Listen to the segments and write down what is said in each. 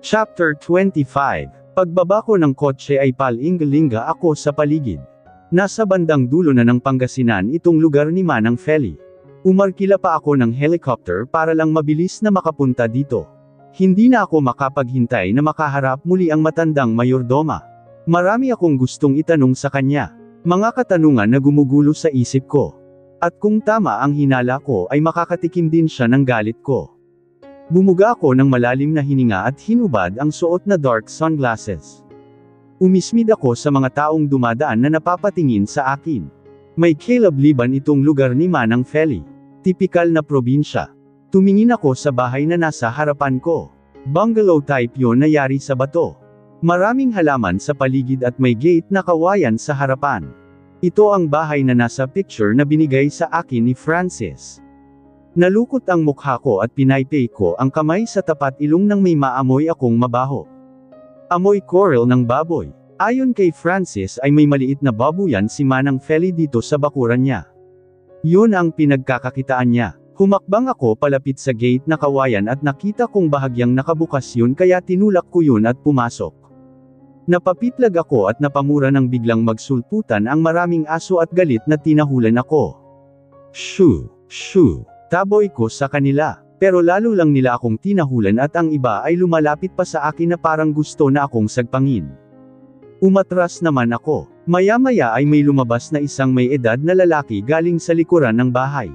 Chapter 25. Pagbaba ko ng kotse ay palingalinga ako sa paligid. Nasa bandang dulo na ng Pangasinan itong lugar ni Manang Feli. Umarkila pa ako ng helicopter para lang mabilis na makapunta dito. Hindi na ako makapaghintay na makaharap muli ang matandang mayordoma. Marami akong gustong itanong sa kanya. Mga katanungan na gumugulo sa isip ko. At kung tama ang hinala ko ay makakatikim din siya ng galit ko. Bumuga ako ng malalim na hininga at hinubad ang suot na dark sunglasses. Umismid ako sa mga taong dumadaan na napapatingin sa akin. May kalabliban itong lugar ni Manang Feli. Tipikal na probinsya. Tumingin ako sa bahay na nasa harapan ko. Bungalow type yon na yari sa bato. Maraming halaman sa paligid at may gate na kawayan sa harapan. Ito ang bahay na nasa picture na binigay sa akin ni Francis. Nalukot ang mukha ko at pinaypay ko ang kamay sa tapat ilong nang may maamoy akong mabaho. Amoy coral ng baboy. Ayon kay Francis ay may maliit na babuyan si Manang Feli dito sa bakuran niya. Yun ang pinagkakakitaan niya. Humakbang ako palapit sa gate na kawayan at nakita kong bahagyang nakabukas yun kaya tinulak ko yun at pumasok. Napapitlag ako at napamura nang biglang magsulputan ang maraming aso at galit na tinahulan ako. Shoo! Shoo! Taboy ko sa kanila, pero lalo lang nila akong tinahulan at ang iba ay lumalapit pa sa akin na parang gusto na akong sagpangin. Umatras naman ako. Maya-maya ay may lumabas na isang may edad na lalaki galing sa likuran ng bahay.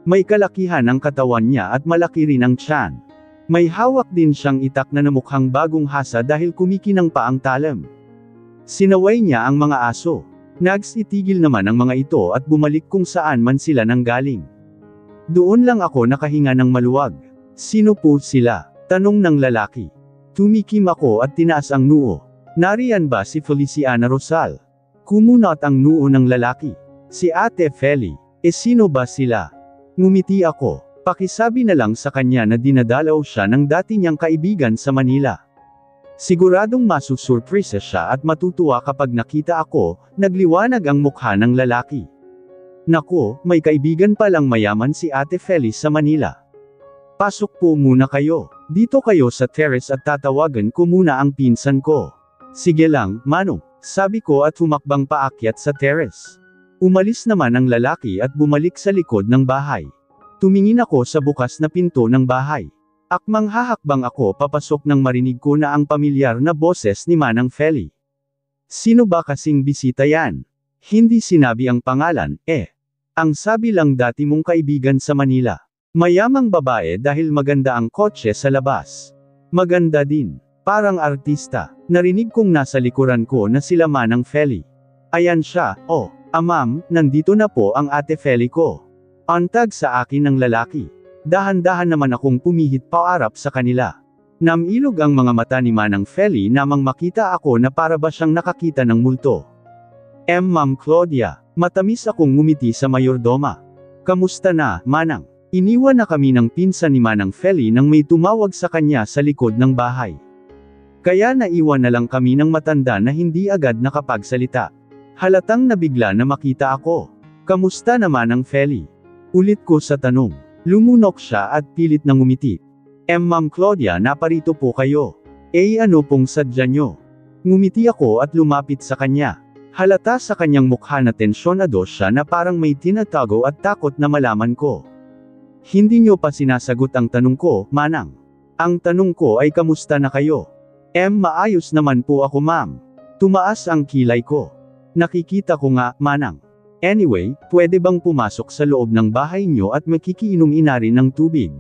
May kalakihan ang katawan niya at malaki rin ang tiyan. May hawak din siyang itak na namukhang bagong hasa dahil kumikinang pa ang talam. Sinaway niya ang mga aso. Nagsitigil naman ang mga ito at bumalik kung saan man sila nanggaling. Doon lang ako nakahinga ng maluwag. Sino po sila? Tanong ng lalaki. Tumikim ako at tinaas ang noo. Nariyan ba si Feliciana Rosal? Kumunot ang noo ng lalaki. Si Ate Feli. Sino ba sila? Ngumiti ako. Pakisabi na lang sa kanya na dinadalaw siya ng dati niyang kaibigan sa Manila. Siguradong masusurpresa siya at matutuwa kapag nakita ako, nagliwanag ang mukha ng lalaki. Naku, may kaibigan palang mayaman si Ate Feli sa Manila. Pasok po muna kayo. Dito kayo sa terrace at tatawagan ko muna ang pinsan ko. Sige lang, Manong, sabi ko at humakbang paakyat sa terrace. Umalis naman ang lalaki at bumalik sa likod ng bahay. Tumingin ako sa bukas na pinto ng bahay. Akmang hahakbang ako papasok nang marinig ko na ang pamilyar na boses ni Manang Feli. Sino ba kasing bisita yan? Hindi sinabi ang pangalan, Ang sabi lang dati mong kaibigan sa Manila. Mayamang babae dahil maganda ang kotse sa labas. Maganda din. Parang artista. Narinig kong nasa likuran ko na sila Manang Feli. Ayan siya, ma'am, nandito na po ang Ate Feli ko. Antag sa akin ng lalaki. Dahan-dahan naman akong pumihit paarap sa kanila. Namilog ang mga mata ni Manang Feli namang makita ako na para ba siyang nakakita ng multo. Ma'am Claudia, matamis akong ngumiti sa mayordoma. Kamusta na, Manang? Iniwan na kami ng pinsan ni Manang Feli nang may tumawag sa kanya sa likod ng bahay. Kaya naiwan na lang kami ng matanda na hindi agad nakapagsalita. Halatang nabigla na makita ako. Kamusta na Manang Feli? Ulit ko sa tanong. Lumunok siya at pilit na ngumiti. Ma'am Claudia, naparito po kayo. Ano pong sadya nyo? Ngumiti ako at lumapit sa kanya. Halata sa kanyang mukha na tensyonado siya na parang may tinatago at takot na malaman ko. Hindi nyo pa sinasagot ang tanong ko, Manang. Ang tanong ko ay kamusta na kayo? Maayos naman po ako, ma'am. Tumaas ang kilay ko. Nakikita ko nga, Manang. Anyway, pwede bang pumasok sa loob ng bahay nyo at makikiinom-ina rin ng tubig?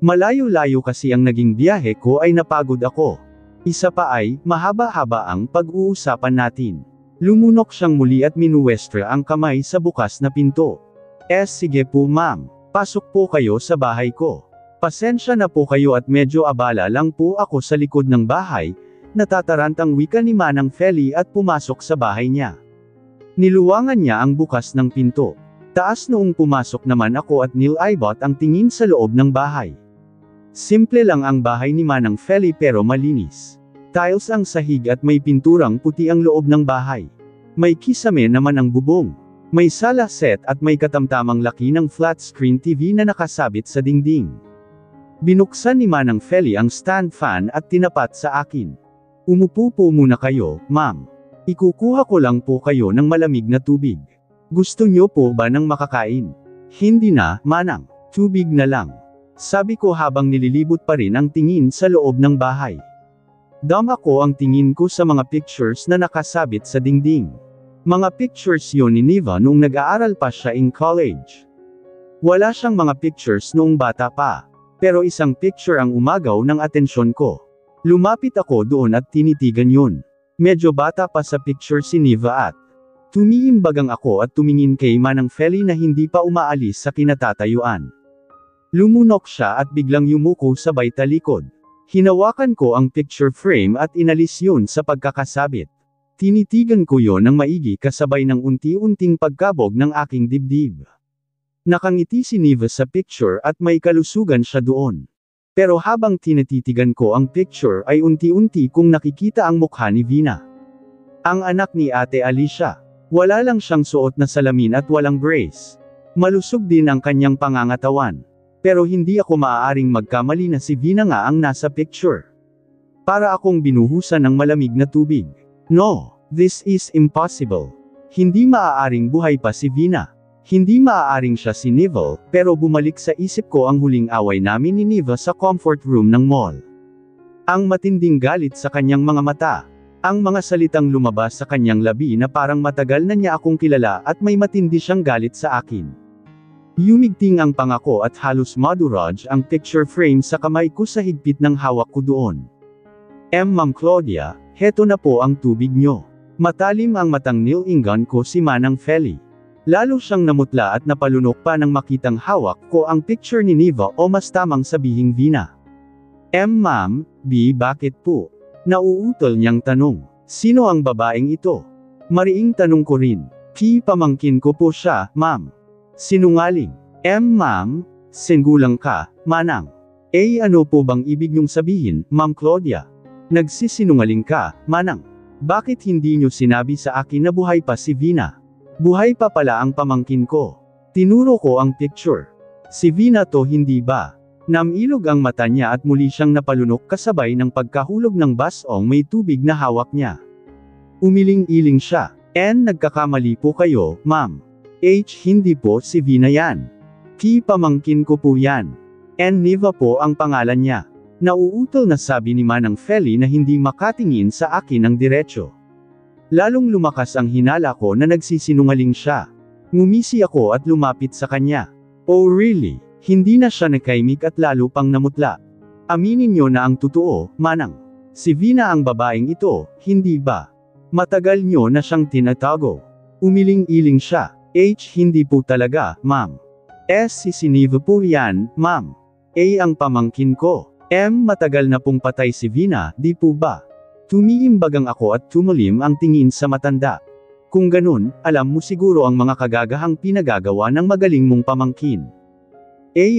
Malayo-layo kasi ang naging biyahe ko ay napagod ako. Isa pa ay, mahaba-haba ang pag-uusapan natin. Lumunok siyang muli at minuwestra ang kamay sa bukas na pinto. Sige po ma'am, pasok po kayo sa bahay ko. Pasensya na po kayo at medyo abala lang po ako sa likod ng bahay, natatarantang wika ni Manang Feli at pumasok sa bahay niya. Niluwangan niya ang bukas ng pinto. Taas noong pumasok naman ako at nilaybot ang tingin sa loob ng bahay. Simple lang ang bahay ni Manang Feli pero malinis. Tiles ang sahig at may pinturang puti ang loob ng bahay. May kisame naman ang bubong. May sala set at may katamtamang laki ng flat screen TV na nakasabit sa dingding. Binuksan ni Manang Feli ang stand fan at tinapat sa akin. Umupo po muna kayo, ma'am. Ikukuha ko lang po kayo ng malamig na tubig. Gusto nyo po ba ng makakain? Hindi na, Manang. Tubig na lang. Sabi ko habang nililibot pa rin ang tingin sa loob ng bahay. Dama ko ang tingin ko sa mga pictures na nakasabit sa dingding. Mga pictures yon ni Niva noong nag-aaral pa siya in college. Wala siyang mga pictures noong bata pa. Pero isang picture ang umagaw ng atensyon ko. Lumapit ako doon at tinitigan yun. Medyo bata pa sa picture si Niva at tumiimbagang ako at tumingin kay Manang Feli na hindi pa umaalis sa kinatatayuan. Lumunok siya at biglang yumuko sabay talikod. Hinawakan ko ang picture frame at inalis yun sa pagkakasabit. Tinitigan ko yon ng maigi kasabay ng unti-unting pagkabog ng aking dibdib. Nakangiti si Niva sa picture at may kalusugan siya doon. Pero habang tinititigan ko ang picture ay unti-unti kong nakikita ang mukha ni Vina. Ang anak ni Ate Alicia. Wala lang siyang suot na salamin at walang brace. Malusog din ang kanyang pangangatawan. Pero hindi ako maaaring magkamali na si Vina nga ang nasa picture. Para akong binuhusan ng malamig na tubig. No, this is impossible. Hindi maaaring buhay pa si Vina. Hindi maaaring siya si Niva, pero bumalik sa isip ko ang huling away namin ni Niva sa comfort room ng mall. Ang matinding galit sa kanyang mga mata. Ang mga salitang lumabas sa kanyang labi na parang matagal na niya akong kilala at may matindi siyang galit sa akin. Yumigting ang pangako at halos maduraj ang picture frame sa kamay ko sa higpit ng hawak ko doon. Ma'am Claudia, heto na po ang tubig nyo. Matalim ang matang nilingan ko si Manang Feli. Lalo siyang namutla at napalunok pa nang makitang hawak ko ang picture ni Niva o mas tamang sabihing Vina. Ma'am, bakit po? Nauutol niyang tanong. Sino ang babaeng ito? Mariing tanong ko rin. Pamangkin ko po siya, ma'am. Sinungaling. Ma'am, singgulang ka, Manang. Ano po bang ibig niyong sabihin, Ma'am Claudia? Nagsisinungaling ka, Manang. Bakit hindi niyo sinabi sa akin na buhay pa si Vina? Buhay pa pala ang pamangkin ko. Tinuro ko ang picture. Si Vina to hindi ba? Namilog ang mata niya at muli siyang napalunok kasabay ng pagkahulog ng basong may tubig na hawak niya. Umiling-iling siya. Nagkakamali po kayo, ma'am. Hindi po si Vina yan. Pamangkin ko po yan. Niva po ang pangalan niya. Nauutol na sabi ni Manang Feli na hindi makatingin sa akin ng diretsyo. Lalong lumakas ang hinala ko na nagsisinungaling siya. Ngumisi ako at lumapit sa kanya. Oh really? Hindi na siya nakaimik at lalo pang namutla. Aminin niyo na ang totoo, Manang. Si Vina ang babaeng ito, hindi ba? Matagal niyo na siyang tinatago. Umiling-iling siya. Hindi po talaga, ma'am. Si Niva po yan, ma'am. Ang pamangkin ko. Matagal na pong patay si Vina, di po ba? Tumiimbagang ako at tumulim ang tingin sa matanda. Kung ganun, alam mo siguro ang mga kagagahang pinagagawa ng magaling mong pamangkin.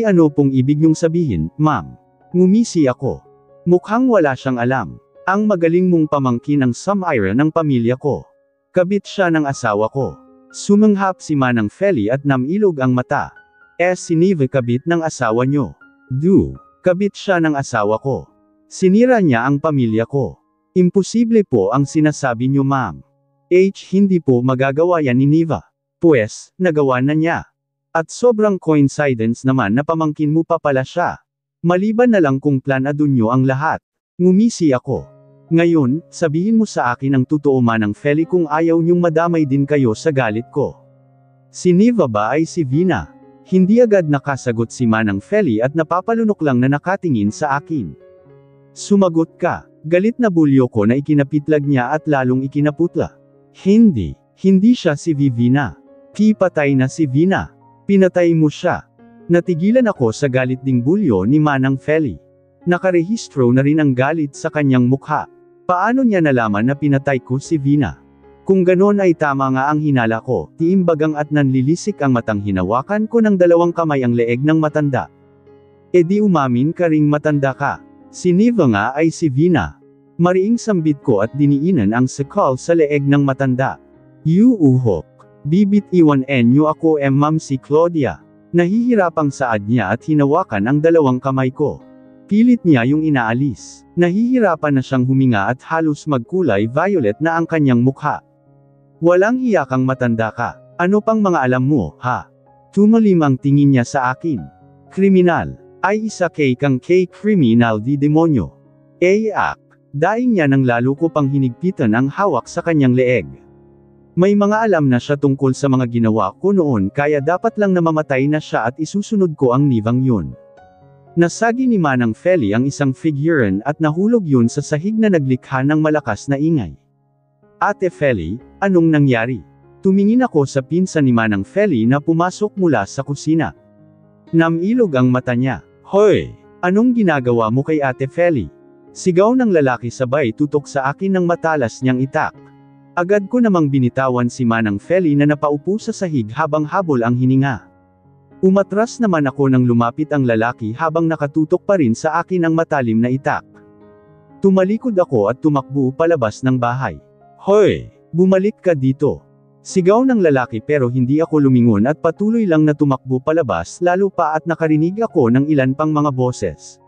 Ano pong ibig niyong sabihin, ma'am? Ngumisi ako. Mukhang wala siyang alam. Ang magaling mong pamangkin ang Samira ng pamilya ko. Kabit siya ng asawa ko. Sumanghap si Manang Feli at namilog ang mata. Si Niva kabit ng asawa niyo. Kabit siya ng asawa ko. Sinira niya ang pamilya ko. Imposible po ang sinasabi niyo, ma'am. Hindi po magagawa yan ni Niva. Pues, nagawa na niya. At sobrang coincidence naman na pamangkin mo pa pala siya. Maliban na lang kung planado niyo ang lahat. Ngumisi ako. Ngayon, sabihin mo sa akin ang totoo, Manang Feli, kung ayaw niyong madamay din kayo sa galit ko. Si Niva ba ay si Vina? Hindi agad nakasagot si Manang Feli at napapalunok lang na nakatingin sa akin. Sumagot ka. Galit na bulyo ko na ikinapitlag niya at lalong ikinaputla. Hindi siya si Vina. Patay na si Vina. Pinatay mo siya. Natigilan ako sa galit ding bulyo ni Manang Feli. Nakarehistro na rin ang galit sa kanyang mukha. Paano niya nalaman na pinatay ko si Vina? Kung ganon ay tama nga ang hinala ko, tiimbagang at nanlilisik ang matang hinawakan ko ng dalawang kamay ang leeg ng matanda. Di umamin ka ring matanda ka. Si Niva nga ay si Vina. Mariing sambit ko at diniinan ang sakal sa leeg ng matanda. Uhok. Bibit iwan enyo ako ma'am si Claudia. Nahihirapang saad niya at hinawakan ang dalawang kamay ko. Pilit niya yung inaalis. Nahihirapan na siyang huminga at halos magkulay violet na ang kanyang mukha. Walang hiya kang matanda ka. Ano pang mga alam mo, ha? Tumalim ang tingin niya sa akin. Kriminal. Ay isa kang kriminal di demonyo. Daing niya nang lalo ko pang hinigpitan ang hawak sa kanyang leeg. May mga alam na siya tungkol sa mga ginawa ko noon kaya dapat lang na mamatay na siya at isusunod ko ang nivang yun. Nasagi ni Manang Feli ang isang figuran at nahulog yun sa sahig na naglikha ng malakas na ingay. Ate Feli, anong nangyari? Tumingin ako sa pinsan ni Manang Feli na pumasok mula sa kusina. Namilog ang mata niya. Hoy! Anong ginagawa mo kay Ate Feli? Sigaw ng lalaki sabay tutok sa akin ng matalas niyang itak. Agad ko namang binitawan si Manang Feli na napaupo sa sahig habang habol ang hininga. Umatras naman ako nang lumapit ang lalaki habang nakatutok pa rin sa akin ang matalim na itak. Tumalikod ako at tumakbo palabas ng bahay. Hoy! Bumalik ka dito! Sigaw ng lalaki pero hindi ako lumingon at patuloy lang na tumakbo palabas lalo pa at nakarinig ako ng ilan pang mga boses.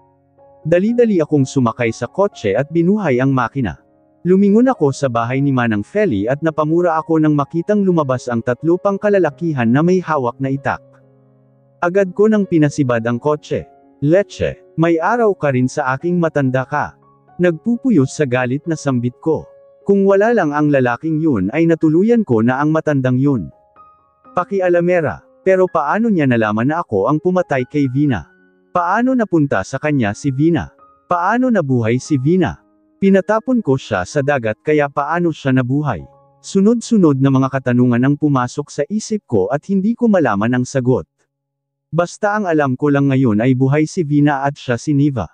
Dali-dali akong sumakay sa kotse at binuhay ang makina. Lumingon ako sa bahay ni Manang Feli at napamura ako nang makitang lumabas ang 3 pang kalalakihan na may hawak na itak. Agad ko nang pinasibad ang kotse. Leche, may araw ka rin sa aking matanda ka. Nagpupuyos sa galit na sambit ko. Kung wala lang ang lalaking yun ay natuluyan ko na ang matandang yun. Pakialamera, pero paano niya nalaman na ako ang pumatay kay Vina? Paano napunta sa kanya si Vina? Paano nabuhay si Vina? Pinatapon ko siya sa dagat kaya paano siya nabuhay? Sunod-sunod na mga katanungan ang pumasok sa isip ko at hindi ko malaman ang sagot. Basta ang alam ko lang ngayon ay buhay si Vina at siya si Niva.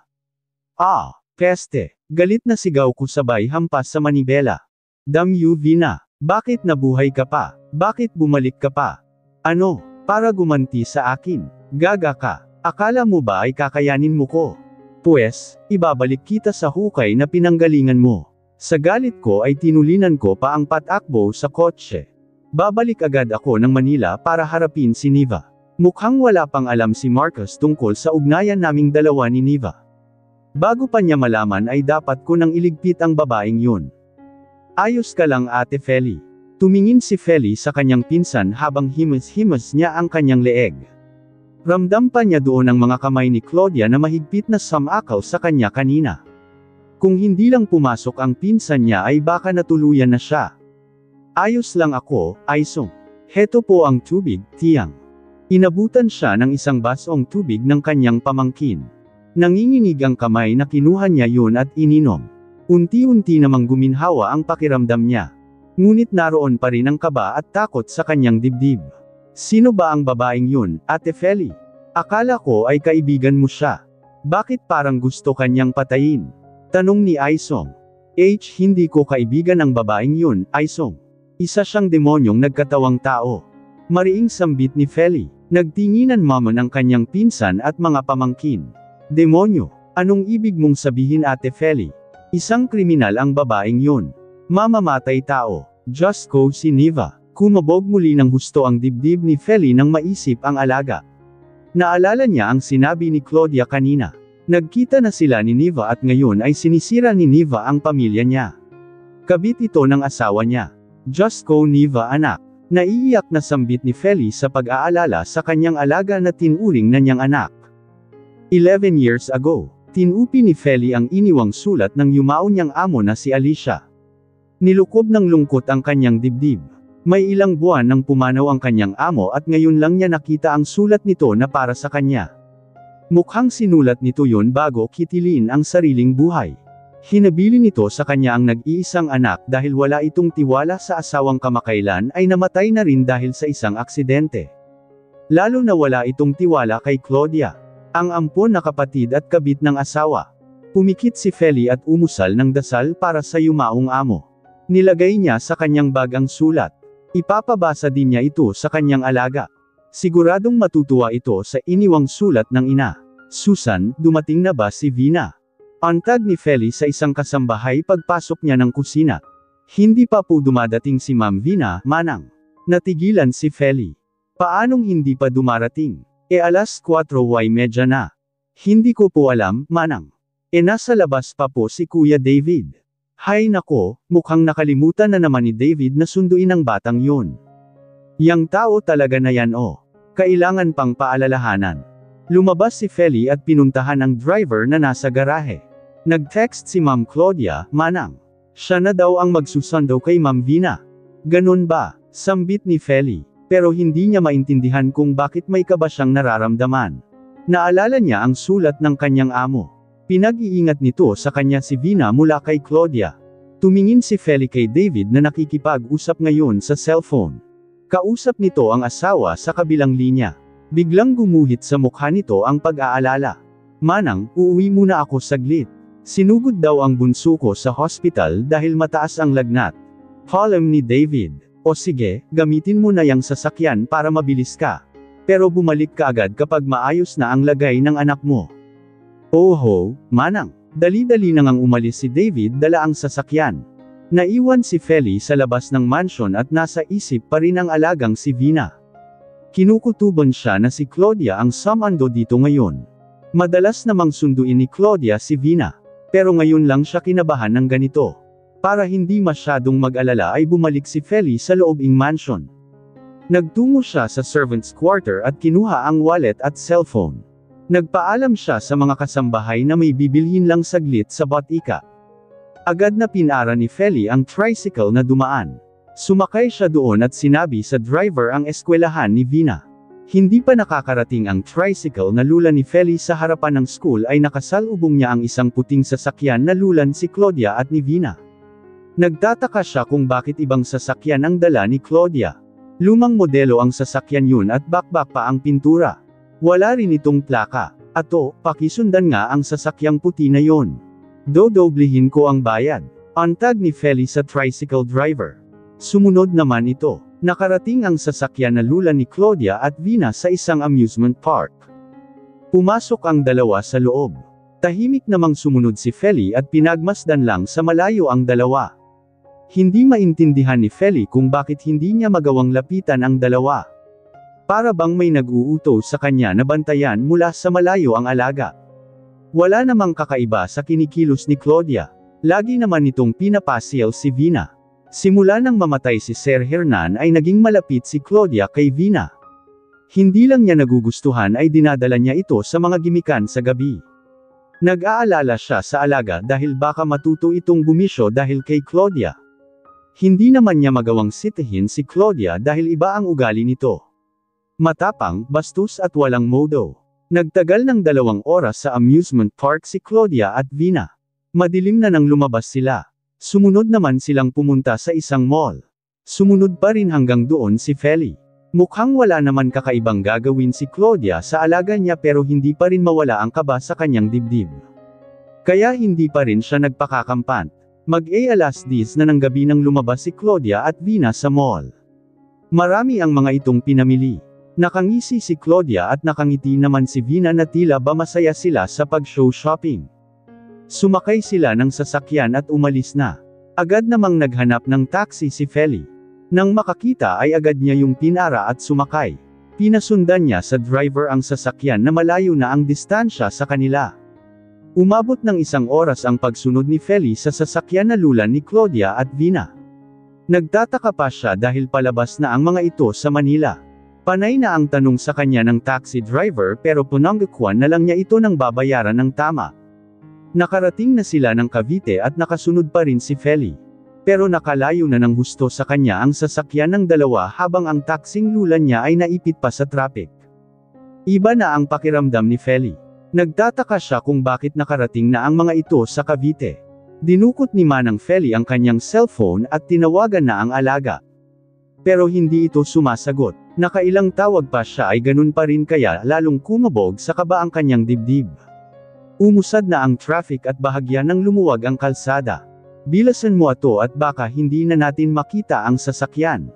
Peste! Galit na sigaw ko sabay hampas sa manibela. Damn you Vina! Bakit nabuhay ka pa? Bakit bumalik ka pa? Ano? Para gumanti sa akin? Gaga ka? Akala mo ba ay kakayanin mo ko? Pues, ibabalik kita sa hukay na pinanggalingan mo. Sa galit ko ay tinulinan ko pa ang patakbo sa kotse. Babalik agad ako ng Manila para harapin si Niva. Mukhang wala pang alam si Marcus tungkol sa ugnayan naming dalawa ni Niva. Bago pa niya malaman ay dapat ko nang iligpit ang babaeng yun. Ayos ka lang Ate Feli. Tumingin si Feli sa kanyang pinsan habang himas-himas niya ang kanyang leeg. Ramdam pa niya doon ang mga kamay ni Claudia na mahigpit na samakaw sa kanya kanina. Kung hindi lang pumasok ang pinsan niya ay baka natuluyan na siya. Ayos lang ako, Aisong. Heto po ang tubig, Tiyang. Inabutan siya ng isang basong tubig ng kanyang pamangkin. Nanginginig ang kamay na kinuha niya yun at ininom. Unti-unti namang guminhawa ang pakiramdam niya. Ngunit naroon pa rin ang kaba at takot sa kanyang dibdib. Sino ba ang babaeng yun, Ate Feli? Akala ko ay kaibigan mo siya. Bakit parang gusto kanyang patayin? Tanong ni Aisong. Hindi ko kaibigan ang babaeng yun, Aisong. Isa siyang demonyong nagkatawang tao. Mariing sambit ni Feli. Nagtinginan mamon ang kanyang pinsan at mga pamangkin. Demonyo, anong ibig mong sabihin Ate Feli? Isang kriminal ang babaeng yun. Mamamatay tao. Just go si Niva. Kumabog muli ng husto ang dibdib ni Feli nang maisip ang alaga. Naalala niya ang sinabi ni Claudia kanina. Nagkita na sila ni Niva at ngayon ay sinisira ni Niva ang pamilya niya. Kabit ito ng asawa niya. Just go Niva anak. Naiiyak na sambit ni Feli sa pag-aalala sa kanyang alaga na tinuring na niyang anak. 11 years ago, tinupi ni Feli ang iniwang sulat ng yumao niyang amo na si Alicia. Nilukob ng lungkot ang kanyang dibdib. May ilang buwan nang pumanaw ang kanyang amo at ngayon lang niya nakita ang sulat nito na para sa kanya. Mukhang sinulat nito yun bago kitilin ang sariling buhay. Hinabili nito sa kanya ang nag-iisang anak dahil wala itong tiwala sa asawang kamakailan ay namatay na rin dahil sa isang aksidente. Lalo na wala itong tiwala kay Claudia, ang ampon na kapatid at kabit ng asawa. Pumikit si Feli at umusal ng dasal para sa yumaong amo. Nilagay niya sa kanyang bag ang sulat. Ipapabasa din niya ito sa kanyang alaga. Siguradong matutuwa ito sa iniwang sulat ng ina. Susan, dumating na ba si Vina? Antag ni Feli sa isang kasambahay pagpasok niya ng kusina. Hindi pa po dumadating si Ma'am Vina, Manang. Natigilan si Feli. Paanong hindi pa dumarating? Alas 4:30 na. Hindi ko po alam, Manang. Nasa labas pa po si Kuya David. Hay nako, mukhang nakalimutan na naman ni David na sunduin ang batang yun. Yang tao talaga na yan oh. Kailangan pang paalalahanan. Lumabas si Feli at pinuntahan ang driver na nasa garahe. Nag-text si Ma'am Claudia, Manang. Siya na daw ang magsusundo kay Ma'am Vina. Ganun ba? Sambit ni Feli. Pero hindi niya maintindihan kung bakit may kaba siyang nararamdaman. Naalala niya ang sulat ng kanyang amo. Pinag-iingat nito sa kanya si Vina mula kay Claudia. Tumingin si Feli kay David na nakikipag-usap ngayon sa cellphone. Kausap nito ang asawa sa kabilang linya. Biglang gumuhit sa mukha nito ang pag-aalala. Manang, uuwi muna ako saglit. Sinugod daw ang bunso ko sa hospital dahil mataas ang lagnat. Column ni David. O sige, gamitin mo na yang sasakyan para mabilis ka. Pero bumalik ka agad kapag maayos na ang lagay ng anak mo. Oho, Manang. Dali-dali nang umalis si David dala ang sasakyan. Naiwan si Feli sa labas ng mansion at nasa isip pa rin ang alagang si Vina. Kinukutuban siya na si Claudia ang sumando dito ngayon. Madalas namang sunduin ni Claudia si Vina. Pero ngayon lang siya kinabahan ng ganito. Para hindi masyadong mag-alala ay bumalik si Feli sa loobing mansion. Nagtungo siya sa servant's quarter at kinuha ang wallet at cellphone. Nagpaalam siya sa mga kasambahay na may bibilhin lang saglit sa botika. Agad na pinara ni Feli ang tricycle na dumaan. Sumakay siya doon at sinabi sa driver ang eskwelahan ni Vina. Hindi pa nakakarating ang tricycle na lulan ni Feli sa harapan ng school ay nakasalubong niya ang isang puting sasakyan na lulan si Claudia at ni Vina. Nagtataka siya kung bakit ibang sasakyan ang dala ni Claudia. Lumang modelo ang sasakyan yun at bakbak pa ang pintura. Wala rin itong plaka. Ato, pakisundan nga ang sasakyang puti na yon. Dodoblihin ko ang bayad. Antag ni Feli sa tricycle driver. Sumunod naman ito. Nakarating ang sasakyan na lulan ni Claudia at Vina sa isang amusement park. Pumasok ang dalawa sa loob. Tahimik namang sumunod si Feli at pinagmasdan lang sa malayo ang dalawa. Hindi maintindihan ni Feli kung bakit hindi niya magawang lapitan ang dalawa. Para bang may nag-uutos sa kanya na bantayan mula sa malayo ang alaga. Wala namang kakaiba sa kinikilos ni Claudia. Lagi naman nitong pinapasyal si Vina. Simula nang mamatay si Sir Hernan ay naging malapit si Claudia kay Vina. Hindi lang niya nagugustuhan ay dinadala niya ito sa mga gimikan sa gabi. Nag-aalala siya sa alaga dahil baka matuto itong bumisyo dahil kay Claudia. Hindi naman niya magawang sitihin si Claudia dahil iba ang ugali nito. Matapang, bastos at walang modo. Nagtagal ng 2 oras sa amusement park si Claudia at Vina. Madilim na nang lumabas sila. Sumunod naman silang pumunta sa isang mall. Sumunod pa rin hanggang doon si Feli. Mukhang wala naman kakaibang gagawin si Claudia sa alaga niya pero hindi pa rin mawala ang kaba sa kanyang dibdib. Kaya hindi pa rin siya nagpakakampant. Mag-alas 10 na ng gabi nang lumabas si Claudia at Vina sa mall. Marami ang mga itong pinamili. Nakangisi si Claudia at nakangiti naman si Vina na tila ba masaya sila sa pag-show shopping. Sumakay sila ng sasakyan at umalis na. Agad namang naghanap ng taxi si Feli. Nang makakita ay agad niya yung pinara at sumakay. Pinasundan niya sa driver ang sasakyan na malayo na ang distansya sa kanila. Umabot ng 1 oras ang pagsunod ni Feli sa sasakyan na lulan ni Claudia at Vina. Nagtataka pa siya dahil palabas na ang mga ito sa Manila. Panay na ang tanong sa kanya ng taxi driver pero pinanggakuan na lang niya ito ng babayaran ng tama. Nakarating na sila ng Cavite at nakasunod pa rin si Feli. Pero nakalayo na ng husto sa kanya ang sasakyan ng dalawa habang ang taksing lulan niya ay naipit pa sa traffic. Iba na ang pakiramdam ni Feli. Nagtataka siya kung bakit nakarating na ang mga ito sa Cavite. Dinukot ni Manang Feli ang kanyang cellphone at tinawagan na ang alaga. Pero hindi ito sumasagot. Nakailang tawag pa siya ay ganun pa rin kaya lalong kumabog sa kaba ang kanyang dibdib. Umusad na ang traffic at bahagya nang lumuwag ang kalsada. Bilasan mo ato at baka hindi na natin makita ang sasakyan.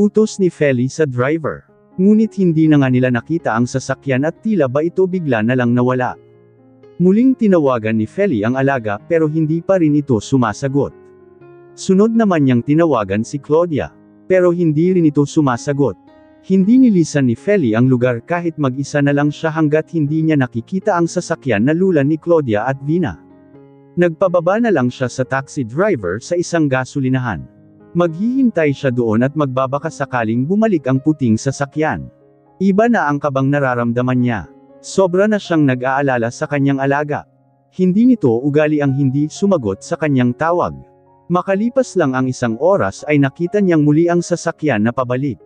Utos ni Feli sa driver. Ngunit hindi na nga nila nakita ang sasakyan at tila ba ito bigla na lang nawala. Muling tinawagan ni Feli ang alaga pero hindi pa rin ito sumasagot. Sunod naman niyang tinawagan si Claudia. Pero hindi rin ito sumasagot. Hindi nilisan ni Feli ang lugar kahit mag-isa na lang siya hanggat hindi niya nakikita ang sasakyan na lula ni Claudia at Vina. Nagpababa na lang siya sa taxi driver sa isang gasolinahan. Maghihintay siya doon at magbabaka sakaling bumalik ang puting sasakyan. Iba na ang kabang nararamdaman niya. Sobra na siyang nag-aalala sa kanyang alaga. Hindi nito ugali ang hindi sumagot sa kanyang tawag. Makalipas lang ang isang oras ay nakita niyang muli ang sasakyan na pabalik.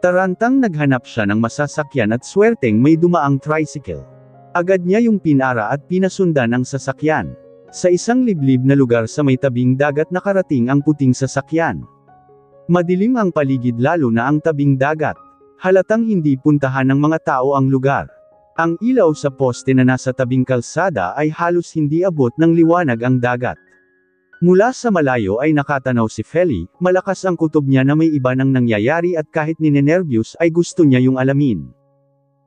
Tarantang naghanap siya ng masasakyan at swerteng may dumaang tricycle. Agad niya yung pinara at pinasundan ang sasakyan. Sa isang liblib na lugar sa may tabing dagat nakarating ang puting sasakyan. Madilim ang paligid lalo na ang tabing dagat. Halatang hindi puntahan ng mga tao ang lugar. Ang ilaw sa poste na nasa tabing kalsada ay halos hindi abot ng liwanag ang dagat. Mula sa malayo ay nakatanaw si Feli, malakas ang kutob niya na may iba nang nangyayari at kahit ninenervyos ay gusto niya yung alamin.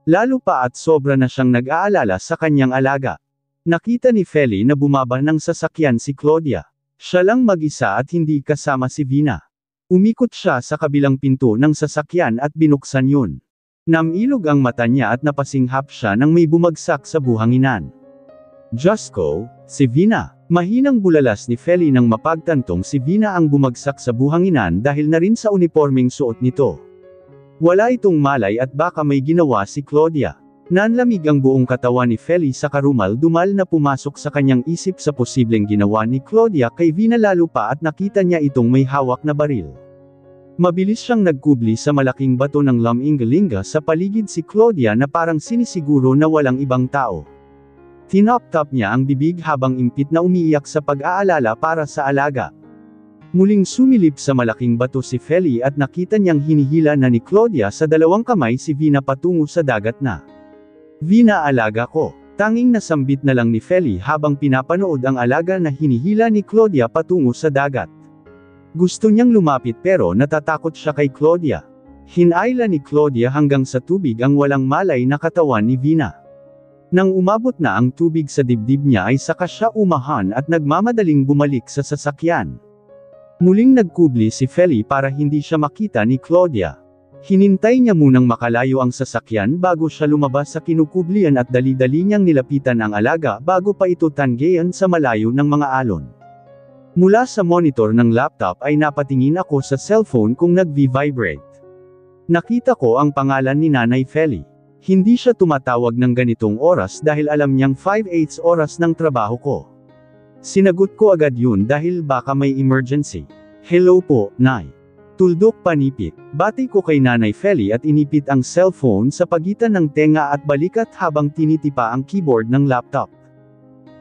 Lalo pa at sobra na siyang nag-aalala sa kanyang alaga. Nakita ni Feli na bumaba ng sasakyan si Claudia. Siya lang mag-isa at hindi kasama si Vina. Umikot siya sa kabilang pinto ng sasakyan at binuksan yun. Namilog ang mata niya at napasinghap siya nang may bumagsak sa buhanginan. Diyos ko, si Vina. Mahinang bulalas ni Feli nang mapagtantong si Vina ang bumagsak sa buhanginan dahil na rin sa unipormeng suot nito. Wala itong malay at baka may ginawa si Claudia. Nanlamig ang buong katawan ni Feli sa karumal-dumal na pumasok sa kanyang isip sa posibleng ginawa ni Claudia kay Vina lalo pa at nakita niya itong may hawak na baril. Mabilis siyang nagkubli sa malaking bato ng laming-linga sa paligid si Claudia na parang sinisiguro na walang ibang tao. Tinop-top niya ang bibig habang impit na umiiyak sa pag-aalala para sa alaga. Muling sumilip sa malaking bato si Feli at nakita niyang hinihila na ni Claudia sa dalawang kamay si Vina patungo sa dagat na. Vina, alaga ko. Tanging nasambit na lang ni Feli habang pinapanood ang alaga na hinihila ni Claudia patungo sa dagat. Gusto niyang lumapit pero natatakot siya kay Claudia. Hinayla ni Claudia hanggang sa tubig ang walang malay na katawan ni Vina. Nang umabot na ang tubig sa dibdib niya ay saka siya umahan at nagmamadaling bumalik sa sasakyan. Muling nagkubli si Feli para hindi siya makita ni Claudia. Hinintay niya munang makalayo ang sasakyan bago siya lumabas sa kinukublian at dali-dali niyang nilapitan ang alaga bago pa ito tanggean sa malayo ng mga alon. Mula sa monitor ng laptop ay napatingin ako sa cellphone kung nag-vibrate. Nakita ko ang pangalan ni Nanay Feli. Hindi siya tumatawag ng ganitong oras dahil alam niyang 5/8 oras ng trabaho ko. Sinagot ko agad yun dahil baka may emergency. Hello po, Nay. Tuldok panipit. Bati ko kay Nanay Feli at inipit ang cellphone sa pagitan ng tenga at balikat habang tinitipa ang keyboard ng laptop.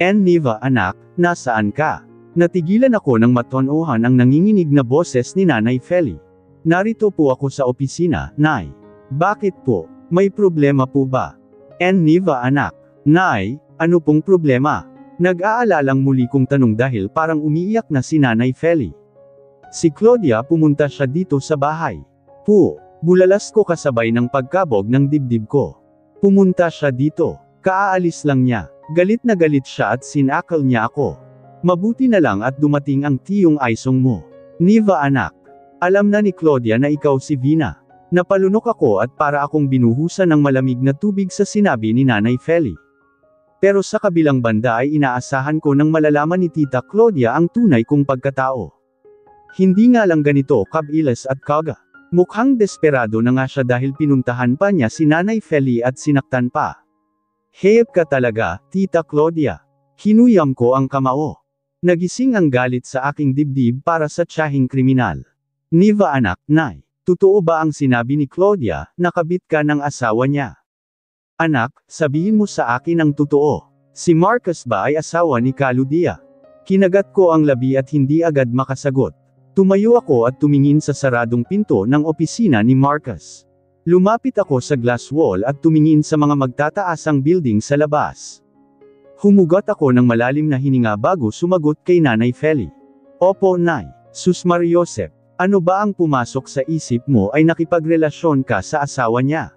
Niva anak, nasaan ka? Natigilan ako nang matonohan ang nanginginig na boses ni Nanay Feli. Narito po ako sa opisina, Nay. Bakit po? May problema po ba? Niva anak. Nay, ano pong problema? Nag-aalalang muli kong tanong dahil parang umiiyak na si Nanay Feli. Si Claudia pumunta siya dito sa bahay. Bulalas ko kasabay ng pagkabog ng dibdib ko. Pumunta siya dito. Kaaalis lang niya. Galit na galit siya at sinakal niya ako. Mabuti na lang at dumating ang tiyong Aisong mo. Niva anak. Alam na ni Claudia na ikaw si Vina. Napalunok ako at para akong binuhusan ng malamig na tubig sa sinabi ni Nanay Feli. Pero sa kabilang banda ay inaasahan ko nang malalaman ni Tita Claudia ang tunay kong pagkatao. Hindi nga lang ganito kabilis at kaga. Mukhang desperado na nga siya dahil pinuntahan pa niya si Nanay Feli at sinaktan pa. Hayop ka talaga, Tita Claudia. Hinuyam ko ang kamao. Nagising ang galit sa aking dibdib para sa tiyahing kriminal. Niva anak, Nay. Totoo ba ang sinabi ni Claudia, nakabit ka ng asawa niya? Anak, sabihin mo sa akin ang totoo. Si Marcus ba ay asawa ni Claudia? Kinagat ko ang labi at hindi agad makasagot. Tumayo ako at tumingin sa saradong pinto ng opisina ni Marcus. Lumapit ako sa glass wall at tumingin sa mga magtataasang building sa labas. Humugot ako ng malalim na hininga bago sumagot kay Nanay Feli. Opo, Nay. Sus Mariosep. Ano ba ang pumasok sa isip mo ay nakipagrelasyon ka sa asawa niya?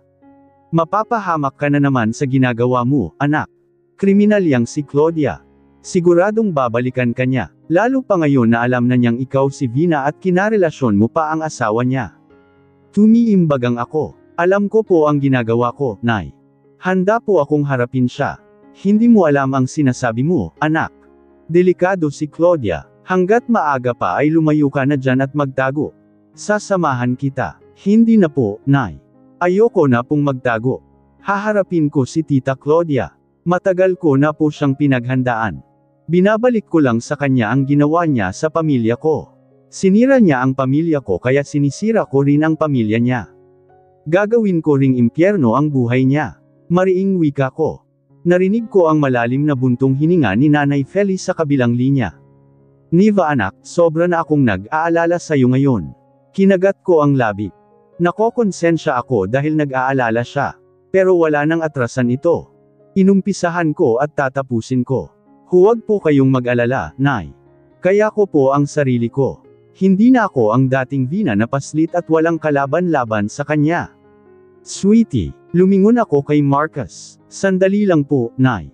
Mapapahamak ka na naman sa ginagawa mo, anak. Kriminal yang si Claudia. Siguradong babalikan ka niya, lalo pa ngayon na alam na niyang ikaw si Vina at kinarelasyon mo pa ang asawa niya. Tumiimbagang ako. Alam ko po ang ginagawa ko, Nay. Handa po akong harapin siya. Hindi mo alam ang sinasabi mo, anak. Delikado si Claudia. Hanggat maaga pa ay lumayo ka na dyan at magtago. Sasamahan kita. Hindi na po, Nay. Ayoko na pong magtago. Haharapin ko si Tita Claudia. Matagal ko na po siyang pinaghandaan. Binabalik ko lang sa kanya ang ginawa niya sa pamilya ko. Sinira niya ang pamilya ko kaya sinisira ko rin ang pamilya niya. Gagawin ko ring impyerno ang buhay niya. Mariing wika ko. Narinig ko ang malalim na buntong hininga ni Nanay Feli sa kabilang linya. Niva anak, sobra na akong nag-aalala sa'yo ngayon. Kinagat ko ang labi. Nakokonsensya ako dahil nag-aalala siya. Pero wala nang atrasan ito. Inumpisahan ko at tatapusin ko. Huwag po kayong mag-alala, Nay. Kaya ko po ang sarili ko. Hindi na ako ang dating Vina na paslit at walang kalaban-laban sa kanya. Sweetie, lumingon ako kay Marcus. Sandali lang po, Nay.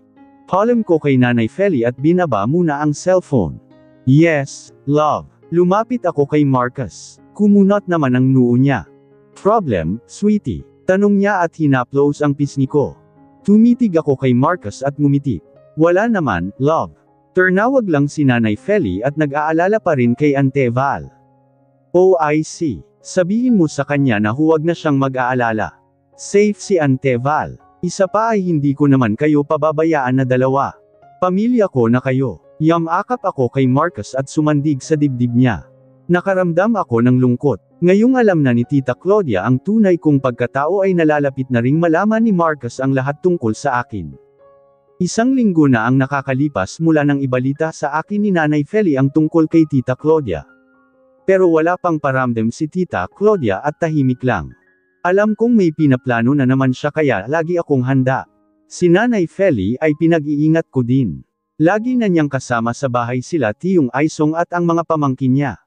Palm ko kay Nanay Feli at binaba muna ang cellphone. Yes, love. Lumapit ako kay Marcus. Kumunot naman ang noo niya. Problem, sweetie? Tanong niya at hinaplos ang pisngi ko. Tumitig ako kay Marcus at ngumiti. Wala naman, love. Turnawag lang si Nanay Feli at nag-aalala pa rin kay Ante Val. Oh I see. Sabihin mo sa kanya na huwag na siyang mag-aalala. Safe si Ante Val. Isa pa ay hindi ko naman kayo pababayaan na dalawa. Pamilya ko na kayo. Yamakap ako kay Marcus at sumandig sa dibdib niya. Nakaramdam ako ng lungkot. Ngayong alam na ni Tita Claudia ang tunay kong pagkatao ay nalalapit na ring malaman ni Marcus ang lahat tungkol sa akin. Isang linggo na ang nakakalipas mula nang ibalita sa akin ni Nanay Feli ang tungkol kay Tita Claudia. Pero wala pang paramdam si Tita Claudia at tahimik lang. Alam kong may pinaplano na naman siya kaya lagi akong handa. Si Nanay Feli ay pinag-iingat ko din. Lagi na niyang kasama sa bahay sila Tiyong Aisong at ang mga pamangkin niya.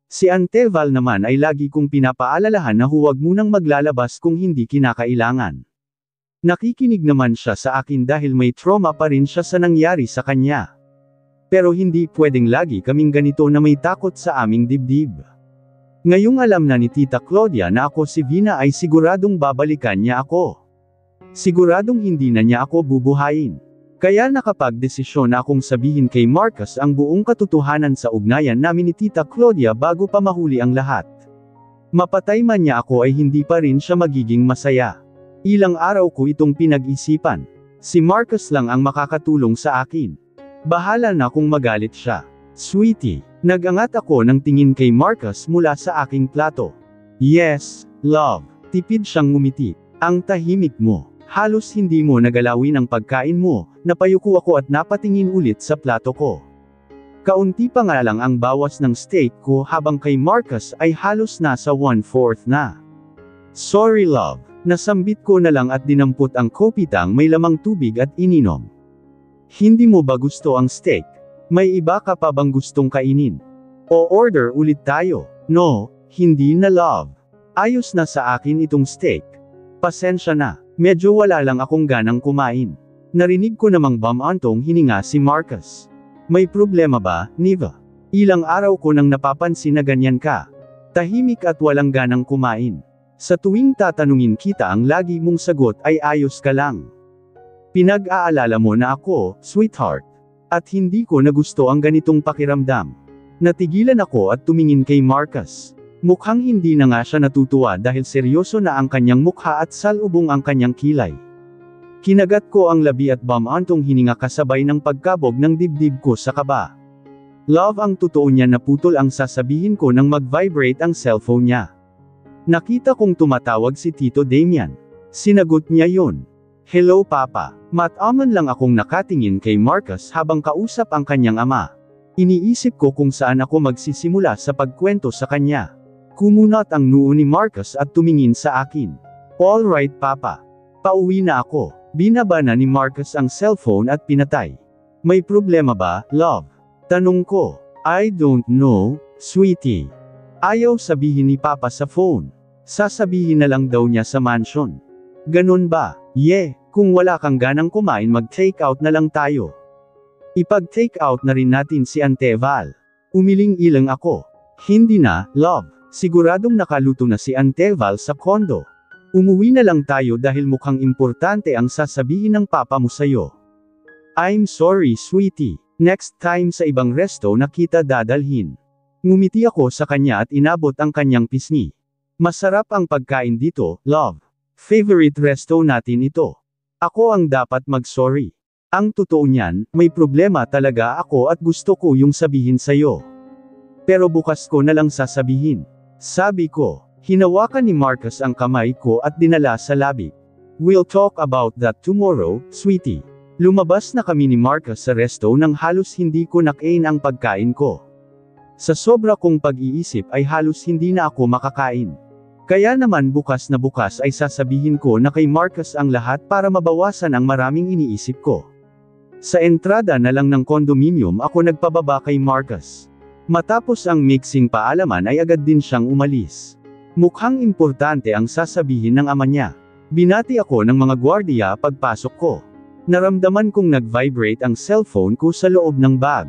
Si Ante Val naman ay lagi kong pinapaalalahan na huwag munang maglalabas kung hindi kinakailangan. Nakikinig naman siya sa akin dahil may trauma pa rin siya sa nangyari sa kanya. Pero hindi pwedeng lagi kaming ganito na may takot sa aming dibdib. Ngayong alam na ni Tita Claudia na ako si Vina ay siguradong babalikan niya ako. Siguradong hindi na niya ako bubuhayin. Kaya nakapagdesisyon na akong sabihin kay Marcus ang buong katotohanan sa ugnayan namin ni Tita Claudia bago pa mahuli ang lahat. Mapatay man niya ako ay hindi pa rin siya magiging masaya. Ilang araw ko itong pinag-isipan. Si Marcus lang ang makakatulong sa akin. Bahala na kung magalit siya. Sweetie, nagangat ako ng tingin kay Marcus mula sa aking plato. Yes, love. Tipid siyang ngumiti. Ang tahimik mo. Halos hindi mo nagalawin ang pagkain mo, napayuko ako at napatingin ulit sa plato ko. Kaunti pa nga lang ang bawas ng steak ko habang kay Marcus ay halos nasa 1/4 na. Sorry love, nasambit ko na lang at dinampot ang kopitang may lamang tubig at ininom. Hindi mo ba gusto ang steak? May iba ka pa bang gustong kainin? O order ulit tayo? No, hindi na love. Ayos na sa akin itong steak. Pasensya na. Medyo wala lang akong ganang kumain. Narinig ko namang bamantong hininga si Marcus. May problema ba, Niva? Ilang araw ko nang napapansin na ganyan ka. Tahimik at walang ganang kumain. Sa tuwing tatanungin kita ang lagi mong sagot ay ayos ka lang. Pinag-aalala mo na ako, sweetheart. At hindi ko nagusto ang ganitong pakiramdam. Natigilan ako at tumingin kay Marcus. Mukhang hindi na nga siya natutuwa dahil seryoso na ang kanyang mukha at salubong ang kanyang kilay. Kinagat ko ang labi at bamantong hininga kasabay ng pagkabog ng dibdib ko sa kaba. Love, ang totoo niya na putol ang sasabihin ko nang mag-vibrate ang cellphone niya. Nakita kong tumatawag si Tito Damian. Sinagot niya yun. Hello Papa. Mataman lang akong nakatingin kay Marcus habang kausap ang kanyang ama. Iniisip ko kung saan ako magsisimula sa pagkwento sa kanya. Kumunot ang noo ni Marcus at tumingin sa akin. All right Papa. Pauwi na ako. Binaba na ni Marcus ang cellphone at pinatay. May problema ba, love? Tanong ko. I don't know, sweetie. Ayaw sabihin ni Papa sa phone. Sasabihin na lang daw niya sa mansion. Ganun ba? Yeah, kung wala kang ganang kumain mag-take out na lang tayo. Ipag-take out na rin natin si Ante Val. Umiling-ilang ako. Hindi na, love. Siguradong nakaluto na si Anteval sa kondo. Umuwi na lang tayo dahil mukhang importante ang sasabihin ng papa mo sa'yo. I'm sorry sweetie. Next time sa ibang resto na kita dadalhin. Ngumiti ako sa kanya at inabot ang kanyang pisngi. Masarap ang pagkain dito, love. Favorite resto natin ito. Ako ang dapat mag-sorry. Ang totoo niyan, may problema talaga ako at gusto ko yung sabihin sa'yo. Pero bukas ko na lang sasabihin. Sabi ko, hinawakan ni Marcus ang kamay ko at dinala sa labi. We'll talk about that tomorrow, sweetie. Lumabas na kami ni Marcus sa resto nang halos hindi ko nakain ang pagkain ko. Sa sobra kong pag-iisip ay halos hindi na ako makakain. Kaya naman bukas na bukas ay sasabihin ko na kay Marcus ang lahat para mabawasan ang maraming iniisip ko. Sa entrada na lang ng condominium ako nagpababa kay Marcus. Matapos ang mixing paalaman ay agad din siyang umalis. Mukhang importante ang sasabihin ng ama niya. Binati ako ng mga gwardiya pagpasok ko. Naramdaman kong nag-vibrate ang cellphone ko sa loob ng bag.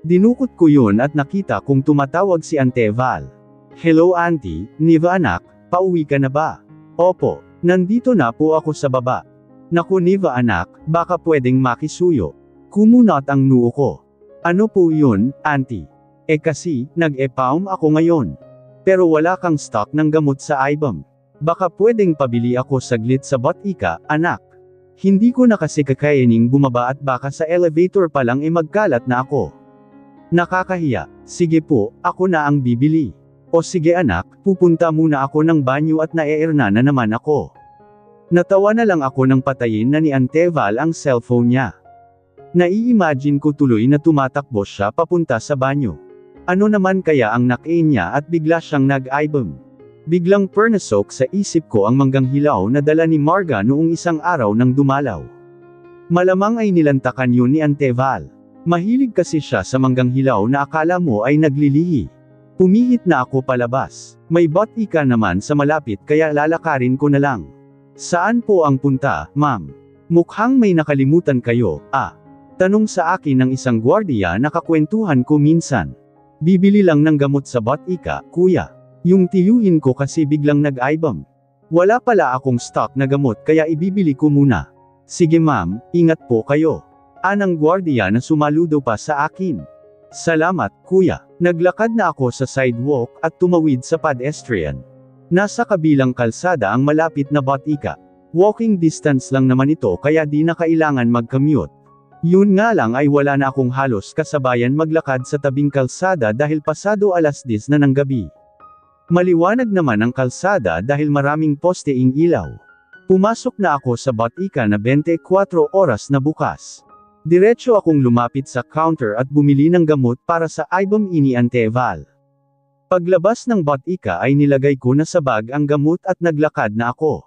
Dinukot ko yun at nakita kong tumatawag si Anteval. Hello auntie, Niva anak, pauwi ka na ba? Opo, nandito na po ako sa baba. Naku Niva anak, baka pwedeng makisuyo. Kumunot ang noo ko. Ano po yun, auntie? Kasi, nag-e-paum ako ngayon. Pero wala kang stock ng gamot sa IBM. Baka pwedeng pabili ako saglit sa botika, anak. Hindi ko na kasi kakayaning bumaba at baka sa elevator pa lang magkalat na ako. Nakakahiya. Sige po, ako na ang bibili. O sige anak, pupunta muna ako ng banyo at naeerna na naman ako. Natawa na lang ako nang patayin na ni Anteval ang cellphone niya. Nai-imagine ko tuloy na tumatakbo siya papunta sa banyo. Ano naman kaya ang nakain niya at bigla siyang nag-ibom. Biglang pernasok sa isip ko ang manggang hilaw na dala ni Marga noong isang araw nang dumalaw. Malamang ay nilantakan yun ni Anteval. Mahilig kasi siya sa manggang hilaw na akala mo ay naglilihi. Pumihit na ako palabas. May botika naman sa malapit kaya lalakarin ko na lang. Saan po ang punta, ma'am? Mukhang may nakalimutan kayo, Tanong sa akin ng isang gwardiya na kakwentuhan ko minsan. Bibili lang ng gamot sa botika, kuya. Yung tiyuhin ko kasi biglang nag-ibom. Wala pala akong stock na gamot kaya ibibili ko muna. Sige ma'am, ingat po kayo. Anang gwardiya na sumaludo pa sa akin. Salamat, kuya. Naglakad na ako sa sidewalk at tumawid sa pedestrian. Nasa kabilang kalsada ang malapit na botika. Walking distance lang naman ito kaya di na kailangan mag-commute. Yun nga lang ay wala na akong halos kasabayan maglakad sa tabing kalsada dahil pasado 10:00 na ng gabi. Maliwanag naman ang kalsada dahil maraming posteing ilaw. Pumasok na ako sa botika na 24 oras na bukas. Diretso akong lumapit sa counter at bumili ng gamot para sa IBM ini Anteval. Paglabas ng botika ay nilagay ko na sa bag ang gamot at naglakad na ako.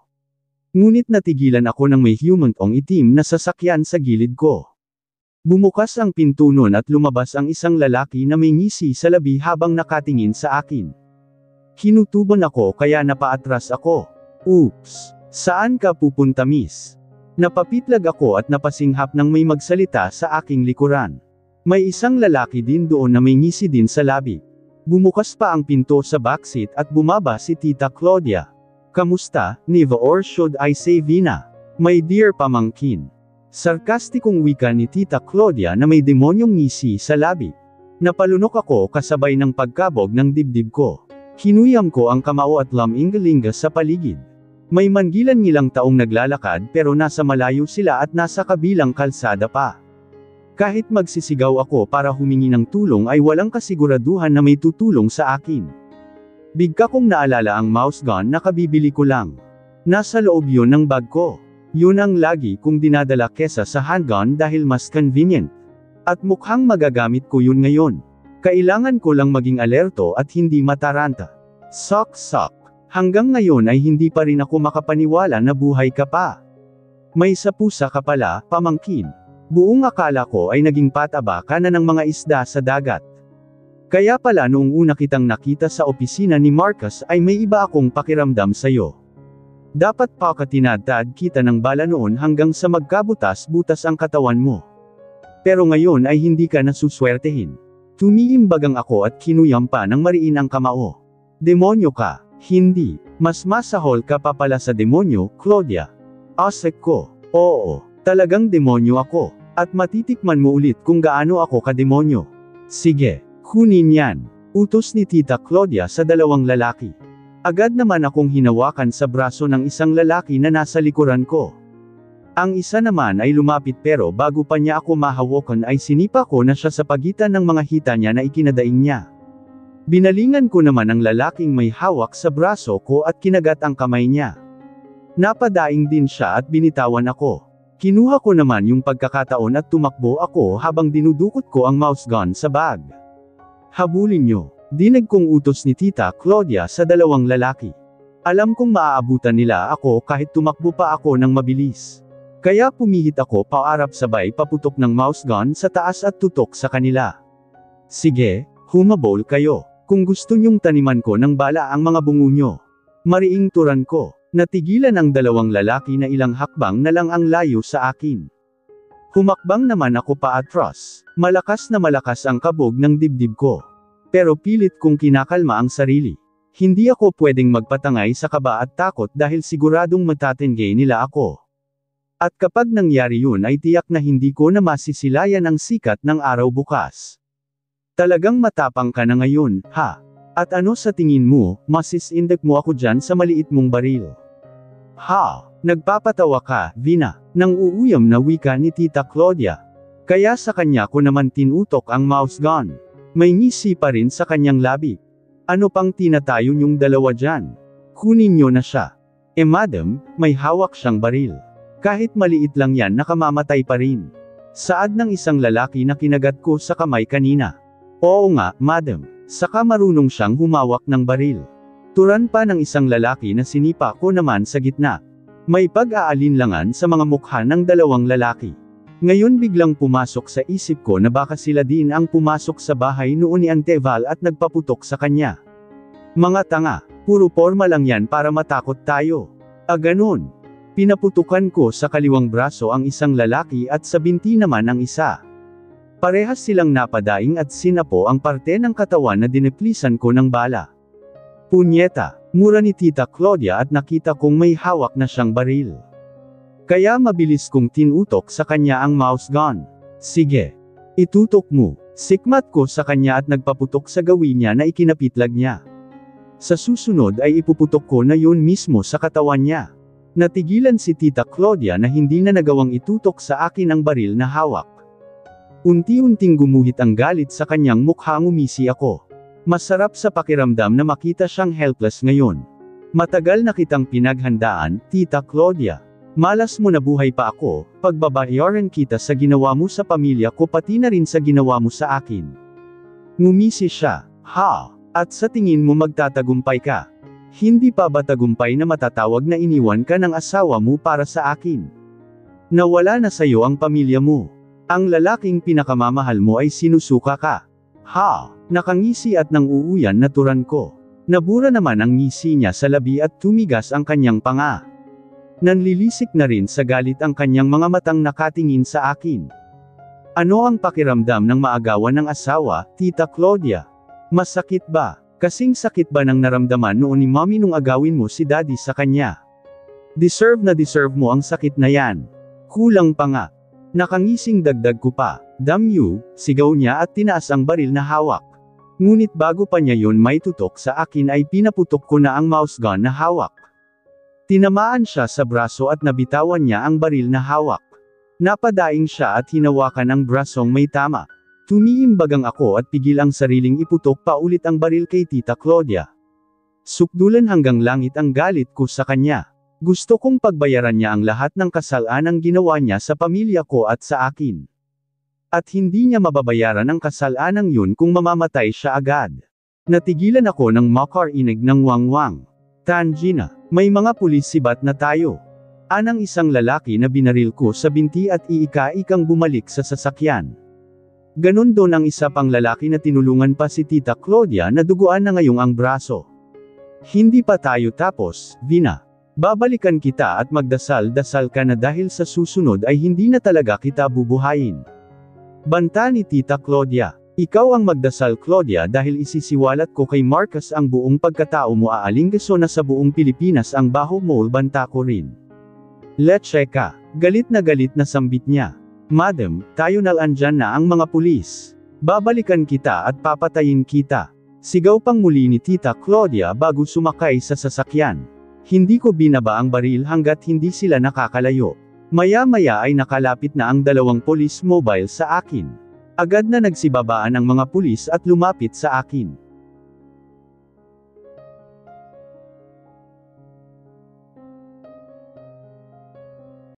Ngunit natigilan ako ng may humantong itim na sasakyan sa gilid ko. Bumukas ang pinto nun at lumabas ang isang lalaki na may ngisi sa labi habang nakatingin sa akin. Kinutuban ako kaya napaatras ako. Oops! Saan ka pupunta miss? Napapitlag ako at napasinghap nang may magsalita sa aking likuran. May isang lalaki din doon na may ngisi din sa labi. Bumukas pa ang pinto sa backseat at bumaba si Tita Claudia. Kamusta, Niva or should I say Vina? My dear pamangkin. Sarkastikong wika ni Tita Claudia na may demonyong ngisi sa labi. Napalunok ako kasabay ng pagkabog ng dibdib ko. Hinuyam ko ang kamao at laming-linga sa paligid. May manggilan-ngilang taong naglalakad pero nasa malayo sila at nasa kabilang kalsada pa. Kahit magsisigaw ako para humingi ng tulong ay walang kasiguraduhan na may tutulong sa akin. Bigka kong naalala ang mouse gun na kabibili ko lang. Nasa loob yun ng bag ko. Yun ang lagi kong dinadala kesa sa handgun dahil mas convenient. At mukhang magagamit ko yun ngayon. Kailangan ko lang maging alerto at hindi mataranta. Sok. Hanggang ngayon ay hindi pa rin ako makapaniwala na buhay ka pa. May sapusa ka pala, pamangkin. Buong akala ko ay naging pataba ka na ng mga isda sa dagat. Kaya pala noong una kitang nakita sa opisina ni Marcus ay may iba akong pakiramdam sa'yo. Dapat pa ka tinatad kita ng bala noon hanggang sa magkabutas-butas ang katawan mo. Pero ngayon ay hindi ka nasuswertehin. Tumiimbagang ako at kinuyam pa ng mariin ang kamao. Demonyo ka. Hindi. Mas masahol ka pa pala sa demonyo, Claudia. Asek ko. Oo. Talagang demonyo ako. At matitikman mo ulit kung gaano ako kademonyo. Sige. Kunin yan. Utos ni Tita Claudia sa dalawang lalaki. Agad naman akong hinawakan sa braso ng isang lalaki na nasa likuran ko. Ang isa naman ay lumapit pero bago pa niya ako mahawakan ay sinipa ko na siya sa pagitan ng mga hita niya na ikinadaing niya. Binalingan ko naman ang lalaking may hawak sa braso ko at kinagat ang kamay niya. Napadaing din siya at binitawan ako. Kinuha ko naman yung pagkakataon at tumakbo ako habang dinudukot ko ang mouse gun sa bag. Habulin niyo. Dinig kong utos ni Tita Claudia sa dalawang lalaki. Alam kong maaabutan nila ako kahit tumakbo pa ako ng mabilis. Kaya pumihit ako paarap sabay paputok ng mouse gun sa taas at tutok sa kanila. Sige, humabol kayo. Kung gusto nyong taniman ko ng bala ang mga bungo nyo. Mariing turan ko. Natigilan ang dalawang lalaki na ilang hakbang na lang ang layo sa akin. Humakbang naman ako paatras. Malakas na malakas ang kabog ng dibdib ko. Pero pilit kong kinakalma ang sarili. Hindi ako pwedeng magpatangay sa kaba at takot dahil siguradong matatenggay nila ako. At kapag nangyari yun ay tiyak na hindi ko na masisilayan ang sikat ng araw bukas. Talagang matapang ka na ngayon, ha? At ano sa tingin mo, masisindak mo ako dyan sa maliit mong baril? Ha? Nagpapatawa ka, Vina, nang uuyam na wika ni Tita Claudia. Kaya sa kanya ko naman tinutok ang mouse gun. May ngisi pa rin sa kanyang labi. Ano pang tinatayo niyong dalawa dyan? Kunin niyo na siya. Madam, may hawak siyang baril. Kahit maliit lang yan nakamamatay pa rin. Saad ng isang lalaki na kinagat ko sa kamay kanina. Oo nga, madam. Saka marunong siyang humawak ng baril. Turan pa ng isang lalaki na sinipa ko naman sa gitna. May pag-aalinlangan sa mga mukha ng dalawang lalaki. Ngayon biglang pumasok sa isip ko na baka sila din ang pumasok sa bahay noon ni Anteval at nagpaputok sa kanya. Mga tanga, puro porma lang yan para matakot tayo. Ganun. Pinaputukan ko sa kaliwang braso ang isang lalaki at sa binti naman ang isa. Parehas silang napadaing at sinapo ang parte ng katawan na dineplisan ko ng bala. Punyeta, mura ni Tita Claudia at nakita kong may hawak na siyang baril. Kaya mabilis kong tinutok sa kanya ang mouse gun. Sige. Itutok mo. Sikmat ko sa kanya at nagpaputok sa gawin niya na ikinapitlag niya. Sa susunod ay ipuputok ko na yun mismo sa katawan niya. Natigilan si Tita Claudia na hindi na nagawang itutok sa akin ang baril na hawak. Unti-unting gumuhit ang galit sa kanyang mukha, ngumisi ako. Masarap sa pakiramdam na makita siyang helpless ngayon. Matagal na kitang pinaghandaan, Tita Claudia. Malas mo na buhay pa ako, pagbabayaran kita sa ginawa mo sa pamilya ko pati na rin sa ginawa mo sa akin. Ngumisi siya. Ha? At sa tingin mo magtatagumpay ka? Hindi pa ba tagumpay na matatawag na iniwan ka ng asawa mo para sa akin? Nawala na sa'yo ang pamilya mo. Ang lalaking pinakamamahal mo ay sinusuka ka. Ha? Nakangisi at nang uuyan na turan ko. Nabura naman ang ngisi niya sa labi at tumigas ang kanyang panga. Nanlilisik na rin sa galit ang kanyang mga matang nakatingin sa akin. Ano ang pakiramdam ng maagawan ng asawa, Tita Claudia? Masakit ba? Kasing sakit ba nang naramdaman noon ni Mommy nung agawin mo si Daddy sa kanya? Deserve na deserve mo ang sakit na yan. Kulang pa nga. Nakangising dagdag ko pa. Damn you, sigaw niya at tinaas ang baril na hawak. Ngunit bago pa niya yun may tutok sa akin ay pinaputok ko na ang mouse gun na hawak. Tinamaan siya sa braso at nabitawan niya ang baril na hawak. Napadaing siya at hinawakan ang brasong may tama. Tumiimbagang ako at pigil ang sariling iputok pa ulit ang baril kay Tita Claudia. Sukdulan hanggang langit ang galit ko sa kanya. Gusto kong pagbayaran niya ang lahat ng kasalanang ginawa niya sa pamilya ko at sa akin. At hindi niya mababayaran ang kasalanang yun kung mamamatay siya agad. Natigilan ako ng makarinig ng wangwang. Tangina, may mga pulis sibat na tayo. Anang isang lalaki na binaril ko sa binti at iika-ikang bumalik sa sasakyan. Ganon doon ang isa pang lalaki na tinulungan pa si Tita Claudia na duguan na ngayong ang braso. Hindi pa tayo tapos, Vina. Babalikan kita at magdasal-dasal ka na dahil sa susunod ay hindi na talaga kita bubuhayin. Banta ni Tita Claudia. Ikaw ang magdasal Claudia dahil isisiwalat ko kay Marcos ang buong pagkatao mo aalinggaso na sa buong Pilipinas ang baho mo banta ko rin. Leche ka. Galit na sambit niya. Madam, tayo na andyan na ang mga pulis. Babalikan kita at papatayin kita. Sigaw pang muli ni Tita Claudia bago sumakay sa sasakyan. Hindi ko binaba ang baril hanggat hindi sila nakakalayo. Maya-maya ay nakalapit na ang dalawang police mobile sa akin. Agad na nagsibabaan ang mga pulis at lumapit sa akin.